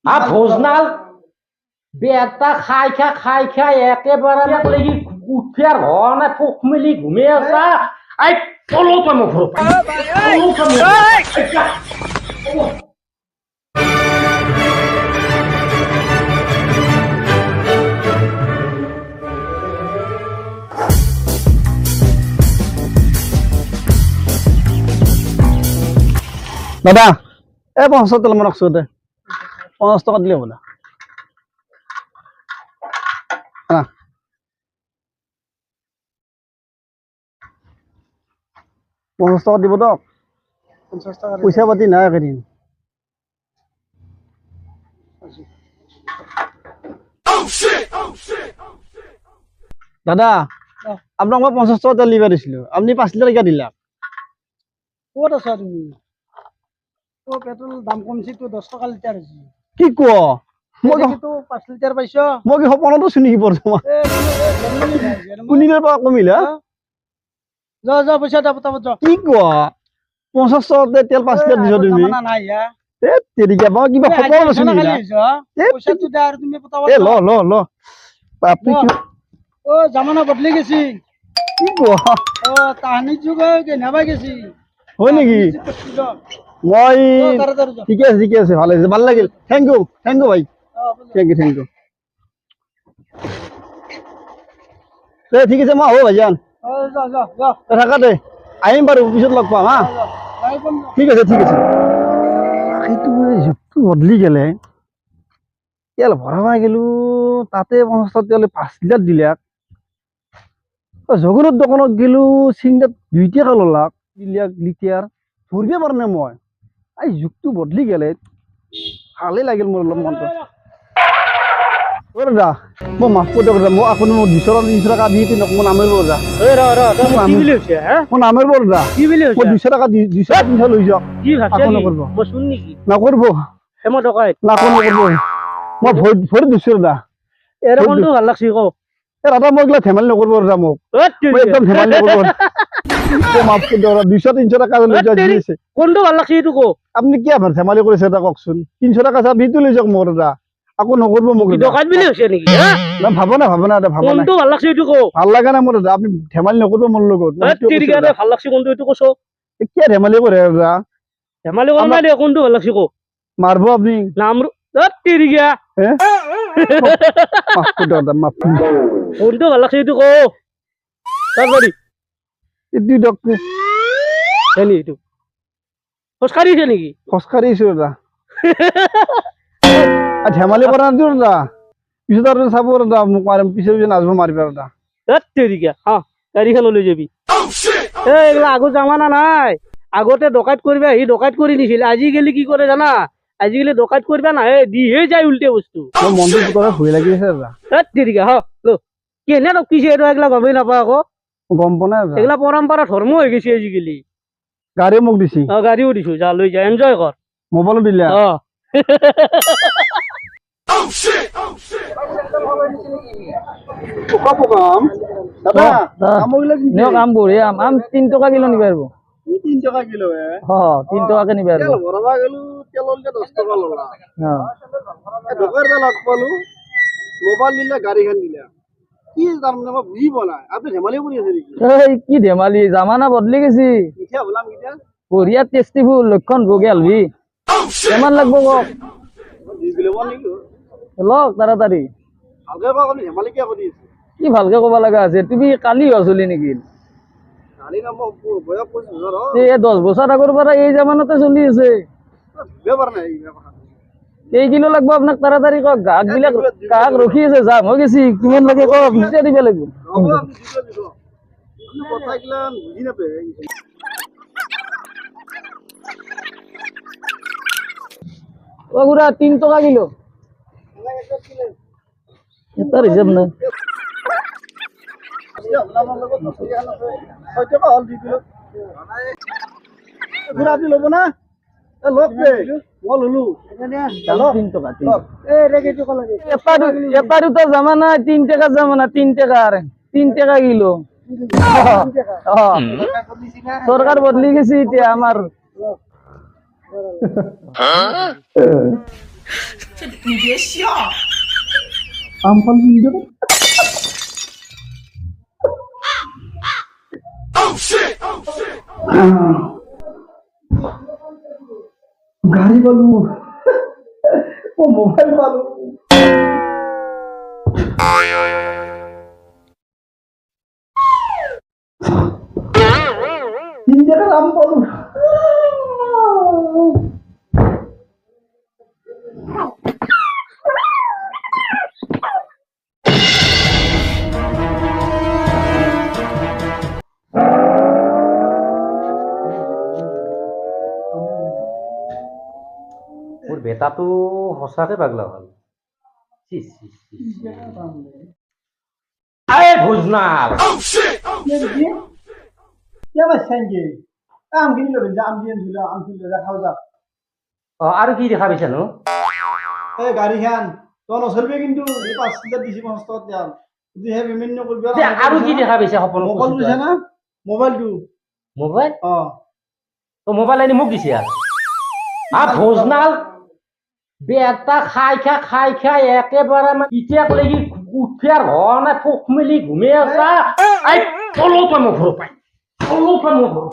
ভোজনাল বেটা খাই খাই একেবারে লাগি উঠে আর হনে ফুক মিলি ঘুমিয়ে আসা আই চলো তো মোক ঘর দাদা ৫০ তেল রাখছো ৫০ টাকা দিলে বলা না ৫০ টাকা দিব দক পয়সা পাতি নাই একেদিন দাদা আপোনাক মই ৫০ টাকা তেল দিবা দিছিলো আপনি ৫ লিটার কিয় দিলা ক'ত আছা তুমি পেট্রোল দাম কমছে তো 10 টাকা লিটার আছে কি কোৱা মই তো 5 লিটাৰ পাইছো মই কি সপনতো শুনি বৰ্তমান কোনিলে পৰা কমিলা যা যা পয়সা দাও পটাপট যা কি কোৱা ৫০ টাকা তেল ৫ লিটাৰ দিছ তুমি না নাই ইয়া এ তেৰিকা মই কিবা সপন শুনি পয়সা তো দে আর তুমি পটাপট এ ল আপনি কি ও জামানা বদলি গেছি কি কোৱা ও তাহানি যুগ কে নাবা গেছি হয় নেকি মই ঠিকে আছে ভালে আছে ভাল লাগিল থ্যাংক ইউ ভাই থ্যাংক ইউ ঠিক আছে মই আহো ভাইজান যা যা যা থাকা দে আহিম বাৰু পিছত লগ পাম হা ঠিক আছে এইটো যুগটো বদলি গেলে তেল ভৰাবা গেলো তাতে ৫০ তেল ৫ লিটাৰ দিলাক জগন্নাথ দোকানত গেলো চিংগাত ২ টাকা ললাক দিলাক লিটাৰ ধৰিব পৰা নাই মই এই যুগটো বদলি গেলে ভালেই লাগিল মোৰ অলপ মনটো দাদা মই মাফ কৰি দিয়ক মই আপুনি মোক ২০০ টাকা দি পিনে মই নামিব দাদা মই নামিব দাদা মই ২০০ টাকা ২০০ লৈ যাওক নকৰিব নকৰিব মই ভৰি দিছো দাদা ভাল লাগছে ক দাদা মই এইগিলা ধেমালি নকৰিব দাদা মোক একদম ধেমালি নকৰিব মাফ কৰি দিয়ক ২০০-৩০০ টাকা লৈ যোৱা দি আছে কোনটো ভাল লাগছে এইটো ক আপুনি কি আবাৰ ধেমালি কৰিছে এটা কওকচোন ৩০০ টাকা চাহ বিটো লৈ যাওক মোৰ দাদা আকৌ নকৰিব মোক দোকান বুলি হৈছে নেকি ভাব না দাদা ভাব না কোনটো ভাল লাগছে এইটো ক ভাল লাগা নাই মোৰ দাদা আপুনি ধেমালি নকৰিব মোৰ লগত ভাল লাগছে কোনটো এইটো কৈছ কি ধেমালি কৰে দাদা ধেমালি কৰা নাই দে কোনটো ভাল লাগছে ক মাৰব আপুনি নাম তিৰিগা মাফ কৰি দিয়ক দাদা মাফ কোনটো ভাল লাগছে এইটো ক তাড়াতাড়ি এইটো ডক্টৰ হেনি এইটো খোজকাঢ়িছে নেকি খোজকাঢ়িছো দাদা ধেমালি কৰা নাই দাদা পিছত আৰু চাব দাদা মোক মাৰিম পিছত নাজব মাৰিব দাদা তিৰিগা গাড়ীখন লৈ যাবি এইবিলাক আগত জামানা নাই আগতে ডকাইত কৰিবা সি ডকাইত কৰি দিছিল আজিকালি কি কৰে জানা আজিকালি ডকাইত কৰিবা নাহে দিহে যায় উল্টে বস্তু মোৰ মনটো ভিতৰত ভয় লাগি আছে দাদা তিৰিগা কেনে ৰখিছে এইটো এইগিলা গমেই নাপায় আকৌ গম পোৱা নাই দাদা এইগিলা পৰম্পৰা ধৰ্ম হৈ গৈছে আজিকালি গাড়ী মোক দিছি গাড়ীও দিছো যা লৈ যা এনজয় কৰ মোবাইলো দিলা কাম বঢ়িয়া আম ৩ টকা কিলো নিব পাৰিব 3 টাকা কিলো 3 টকাকে নিব পাৰিব ভৰাবা গেলো তেললৈকে 10 টাকা ললা দোকানদাৰ লগ পালো মোবাইল দিলে গাড়ীখন দিলে কি তাৰমানে মই বুজি পোৱা নাই আপুনি ধেমালি কৰি আছে নেকি কি ধেমালি জামানা বদলি গেছি কিঠা বলাম কিঠা বঢ়িয়া টেষ্টিফুল লক্ষণ ভোগে আলবি কিমান লাগব কওক 2 কিলো নেকি লওক তাড়াতাড়ি ভালকে কওক আপুনি ধেমালি কিয় কৰি আছে কি ভালকে ক'ব লগা আছে তুমি কালি হচলি নেকি কালি না মই বয়স 25 এই 10 বছৰ আগৰ পৰা এই জামানাতে চলি আছে বেপাৰ নাই কথা এই কিলো লাগব আপোনাক তাড়াতাড়ি কওক গাহক বিলাক গাহক ৰখি আছে যাম হৈ গেছি কিমান লাগে কওক নিজে দিব লাগিব কথা গিলা বুজি নাপায় ও গুড়া 3 টাকা কিলো এটা হিসাব নাই আপনি লব না লগ দে মই ললো 3 টাকা এপারু তো জামানা 3 টাকা জামানা 3 টাকা আর 3 টাকা কিলো সরকার বদলি গেছে এটা আমার আম পালি নিদিয়ে গাড়ি পালো ও মোবাইল পালো তিন জায়গার আম পালো মোৰ বেটাটো সঁচাকে পাগলা হ'ল আৰে ভোজনাল क्या बात सांगे आम किन लो जा आम दिन झुला आम किन जा खाओ जा অ আৰু কি দেখা পাইছানো ए गाड़ी खान तो नसलबे किन्तु এই 5 দিছি 5 টাকা দিয়া যদি হে পেমেন্ট নকৰিবা যে আৰু কি দেখা পাইছা সপোন মোবাইল দিছে না মোবাইলটো মোবাইল অ তো মোবাইল আনি মোক দিছে ভোজনাল বেটা খাই খাই একেবাৰে মানে ইতিয়াক লাগি উঠিয়াৰ হোৱা নাই ফুক মেলি ঘুমে আছা তলৰ পৰা মোৰ ঘৰ পাই তলৰ পৰা মোৰ ঘৰ